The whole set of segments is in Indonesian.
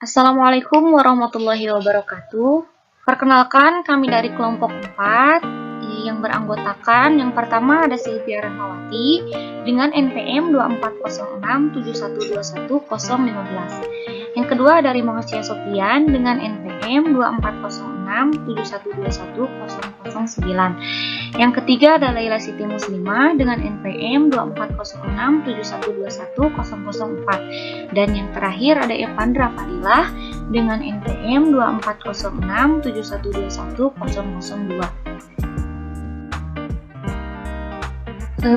Assalamualaikum warahmatullahi wabarakatuh. Perkenalkan, kami dari kelompok 4 yang beranggotakan yang pertama ada Sylvia Rahmawati dengan NPM 240671211015. Yang kedua dari Mohasya Sofian dengan NPM 240671211009. Yang ketiga ada Laila Siti Muslimah dengan NPM 240671211004. Dan yang terakhir ada Evandra Fadilah dengan NPM 240671211002.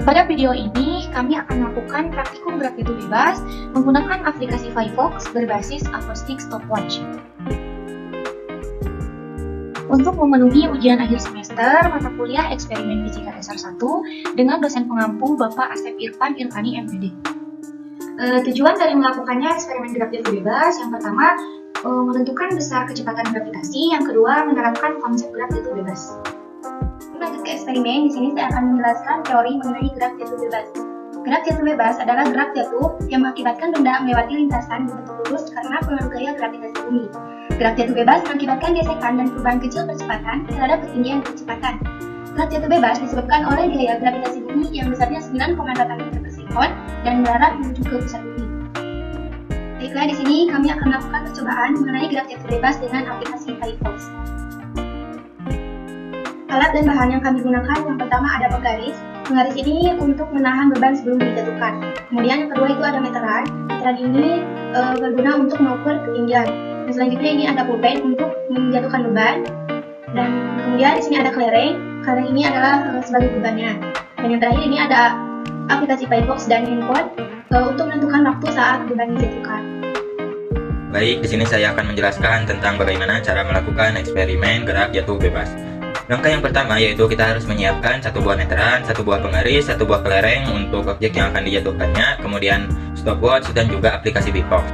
Pada video ini, kami akan melakukan praktikum gerak itu bebas menggunakan aplikasi Firefox berbasis Acoustic Stopwatch. Untuk memenuhi ujian akhir semester mata kuliah eksperimen fisika dasar 1 dengan dosen pengampu Bapak Asep Irfan Irfani MPD. Tujuan dari melakukannya eksperimen gerak itu bebas, yang pertama menentukan besar kecepatan gravitasi, yang kedua menerapkan konsep gerak itu bebas. Lanjut ke eksperimen, di sini saya akan menjelaskan teori mengenai gerak jatuh bebas. Gerak jatuh bebas adalah gerak jatuh yang mengakibatkan benda melewati lintasan berbentuk lurus karena pengaruh gaya gravitasi bumi. Gerak jatuh bebas mengakibatkan gesekan dan perubahan kecil kecepatan terhadap ketinggian kecepatan. Gerak jatuh bebas disebabkan oleh gaya gravitasi bumi yang besarnya 9,8 meter per sekon dan mendarat menuju ke pusat bumi. Baiklah, di sini kami akan melakukan percobaan mengenai gerak jatuh bebas dengan aplikasi Firefox. Alat dan bahan yang kami gunakan, yang pertama ada penggaris. Penggaris ini untuk menahan beban sebelum dijatuhkan. Kemudian yang kedua itu ada meteran. Meteran ini berguna untuk mengukur ketinggian. Dan selanjutnya ini ada pulpen untuk menjatuhkan beban. Dan kemudian di sini ada kelereng. Kelereng ini adalah sebagai bebannya. Dan yang terakhir ini ada aplikasi Firefox dan handphone untuk menentukan waktu saat beban dijatuhkan. Baik, di sini saya akan menjelaskan tentang bagaimana cara melakukan eksperimen gerak jatuh bebas. Langkah yang pertama yaitu kita harus menyiapkan satu buah meteran, satu buah penggaris, satu buah kelereng untuk objek yang akan dijatuhkannya, kemudian stopwatch dan juga aplikasi Firefox.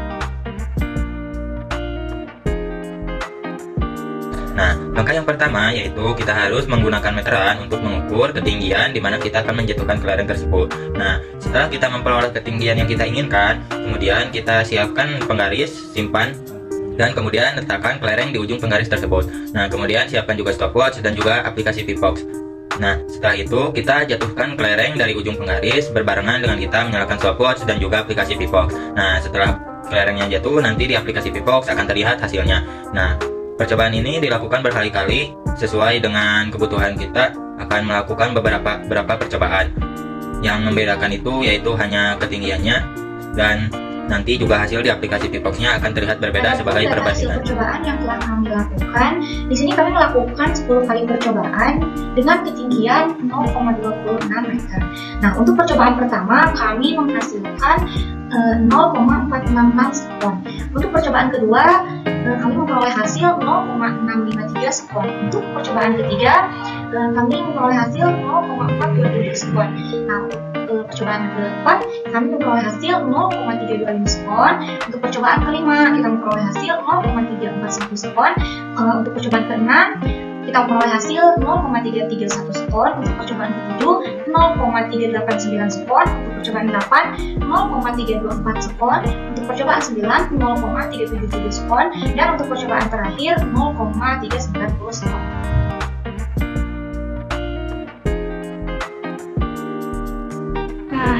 Nah, langkah yang pertama yaitu kita harus menggunakan meteran untuk mengukur ketinggian di mana kita akan menjatuhkan kelereng tersebut. Nah, setelah kita memperoleh ketinggian yang kita inginkan, kemudian kita siapkan penggaris, simpan, dan kemudian letakkan kelereng di ujung penggaris tersebut. Nah, kemudian siapkan juga stopwatch dan juga aplikasi Firefox. Nah, setelah itu kita jatuhkan kelereng dari ujung penggaris berbarengan dengan kita menyalakan stopwatch dan juga aplikasi Firefox. Nah, setelah kelerengnya jatuh, nanti di aplikasi Firefox akan terlihat hasilnya. Nah, percobaan ini dilakukan berkali-kali sesuai dengan kebutuhan kita, akan melakukan beberapa percobaan. Yang membedakan itu yaitu hanya ketinggiannya, dan nanti juga hasil di aplikasi Firefox-nya akan terlihat berbeda sebagai perbandingan. Hasil percobaan yang telah kami lakukan, di sini kami melakukan 10 kali percobaan dengan ketinggian 0,26 meter. Nah, untuk percobaan pertama kami menghasilkan 0,466 sekon. Untuk percobaan kedua kami memperoleh hasil 0,653 sekon. Untuk percobaan ketiga kami memperoleh hasil 0,422 sekon. Nah, untuk percobaan keempat kami memperoleh hasil 0,325 sekon. Untuk percobaan kelima kita memperoleh hasil 0,341 sekon. Untuk percobaan keenam kita memperoleh hasil 0,331 sekon. Untuk percobaan ketujuh 0,389 sekon. Untuk percobaan 8 0,324 sekon. Untuk percobaan 9 0,377 sekon. Dan untuk percobaan terakhir 0,390 sekon.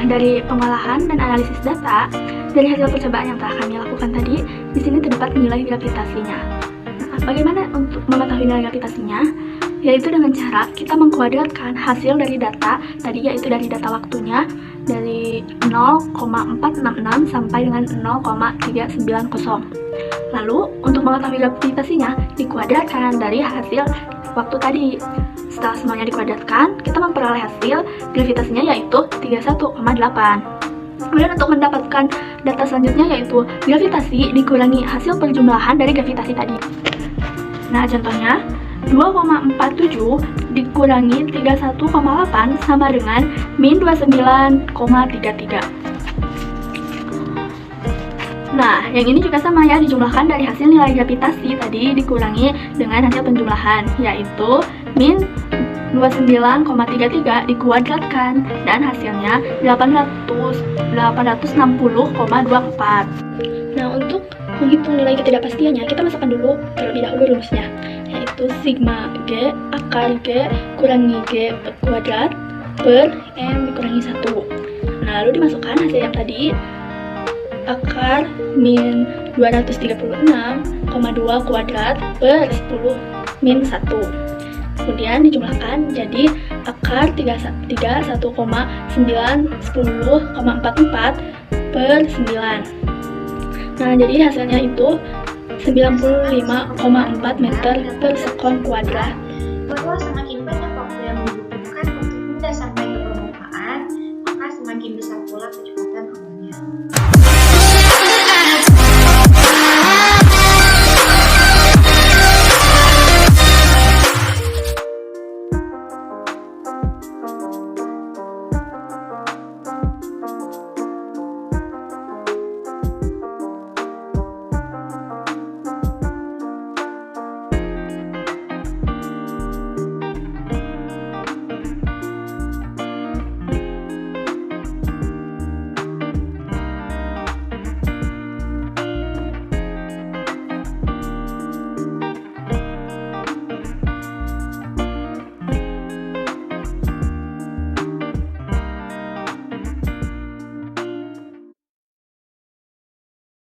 Dari pengolahan dan analisis data, dari hasil percobaan yang telah kami lakukan tadi, di sini terdapat nilai gravitasinya. Nah, bagaimana untuk mengetahui nilai gravitasinya? Yaitu dengan cara kita mengkuadratkan hasil dari data tadi, yaitu dari data waktunya dari 0,466 sampai dengan 0,390. Lalu untuk mengetahui gravitasinya dikuadratkan dari hasil waktu tadi. Setelah semuanya dikuadratkan, kita memperoleh hasil gravitasinya yaitu 31,8. Kemudian untuk mendapatkan data selanjutnya yaitu gravitasi dikurangi hasil perjumlahan dari gravitasi tadi. Nah, contohnya 2,47 dikurangi 31,8 sama dengan min 29,33. Nah, yang ini juga sama ya, dijumlahkan dari hasil nilai gravitasi tadi dikurangi dengan hasil penjumlahan, yaitu min 29,33 dikuadratkan dan hasilnya 860,24. Nah, untuk menghitung nilai ketidakpastiannya, kita masukkan dulu terlebih dahulu rumusnya, yaitu sigma G akar G kurangi G kuadrat per M dikurangi 1. Nah, lalu dimasukkan hasil yang tadi, akar min 236,2 kuadrat per 10 min 1. Kemudian dijumlahkan jadi akar 31,910,44 per 9. Nah, jadi hasilnya itu 95,4 meter per sekon kuadrat. Bahwa semakin banyak waktu yang dibutuhkan untuk Bunda sampai ke permukaan, maka semakin besar pula kecepatan